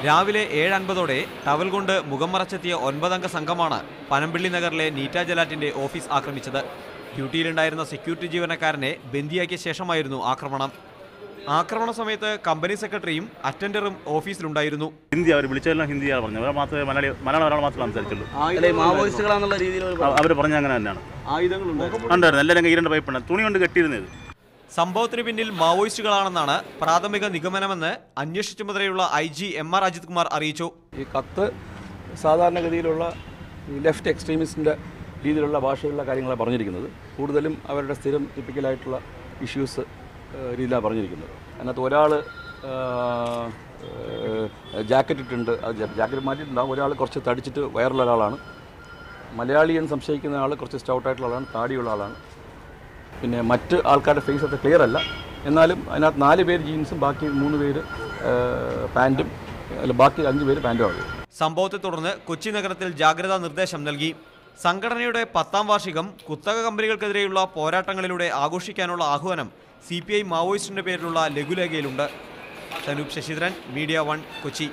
രാവിലെ 7:50ഓടെ ടവൽ കൊണ്ട് മുഖം മറച്ചെത്തിയ 9 സംഘമാണ് പനമ്പിള്ളി നഗറിലെ നീറ്റ ജലാറ്റിന്റെ ഓഫീസ് ആക്രമിച്ചത്. ഡ്യൂട്ടിയിലുണ്ടായിരുന്ന സെക്യൂരിറ്റി ജീവനക്കാരനെ ബന്ദിയാക്കിയ ശേഷമായിരുന്നു ആക്രമണം. ആക്രമണ സമയത്ത് കമ്പനി സെക്രട്ടറിയും അറ്റൻഡറും ഓഫീസിലുണ്ടായിരുന്നു. ഹിന്ദി അവർ വിളിച്ചതെല്ലാം ഹിന്ദിയാണ് പറഞ്ഞത്. അവർ മാത്രമേ മലയാളം ഒരാൾ മാത്രമേ സംസാരിച്ചുള്ളൂ. അവർ പറഞ്ഞ അങ്ങനെ തന്നെയാണ്. ഉണ്ടായിരുന്നു എല്ലാവരും ഈരണ്ട് പൈപ്പാണ് തുണി കൊണ്ട് കെട്ടിയിരുന്നത്. സംഭവത്തിന് പിന്നിൽ മാവോയിസ്റ്റുകളാണെന്നാണ് പ്രാഥമിക നിഗമനമെന്ന് അന്വേഷണ ചുമതലയുള്ള IG MR അജിത് കുമാർ അറിയിച്ചു. ഈ കത്ത് സാധാരണഗതിയിലുള്ള ലെഫ്റ്റ് എക്സ്ട്രീമിസ്റ്റിൻ്റെ രീതിയിലുള്ള ഭാഷയിലുള്ള കാര്യങ്ങളാണ് പറഞ്ഞിരിക്കുന്നത്. കൂടുതലും അവരുടെ സ്ഥിരം ടിപ്പിക്കലായിട്ടുള്ള ഇഷ്യൂസ് രീതിയിലാണ് പറഞ്ഞിരിക്കുന്നത്. അതിനകത്ത് ഒരാൾ ജാക്കറ്റ് ഇട്ടുണ്ട്, അത് ജാക്കറ്റ് മാറ്റിയിട്ടുണ്ടാകും. ഒരാൾ കുറച്ച് തടിച്ചിട്ട് വയറുള്ള ഒരാളാണ്. മലയാളിയെന്ന് സംശയിക്കുന്ന ആൾ കുറച്ച് സ്റ്റൗട്ടായിട്ടുള്ള ആളാണ്, താടിയുള്ള ആളാണ്. പിന്നെ മറ്റ് ആൾക്കാരുടെ ഫേസ് അത്ര ക്ലിയർ അല്ല. എന്നാലും അതിനകത്ത് 4 പേര് ജീൻസും ബാക്കി 3 പേര് പാൻറ്റും, ബാക്കി 5 പേര് പാൻറ്റുമാണ്. സംഭവത്തെ തുടർന്ന് കൊച്ചി നഗരത്തിൽ ജാഗ്രതാ നിർദ്ദേശം നൽകി. സംഘടനയുടെ 10ാം വാർഷികം കുത്തക കമ്പനികൾക്കെതിരെയുള്ള പോരാട്ടങ്ങളിലൂടെ ആഘോഷിക്കാനുള്ള ആഹ്വാനം CPI മാവോയിസ്റ്റിന്റെ പേരിലുള്ള ലഘുലേഖയിലുണ്ട്. സനൂപ് ശശിധരൻ, മീഡിയ 1, കൊച്ചി.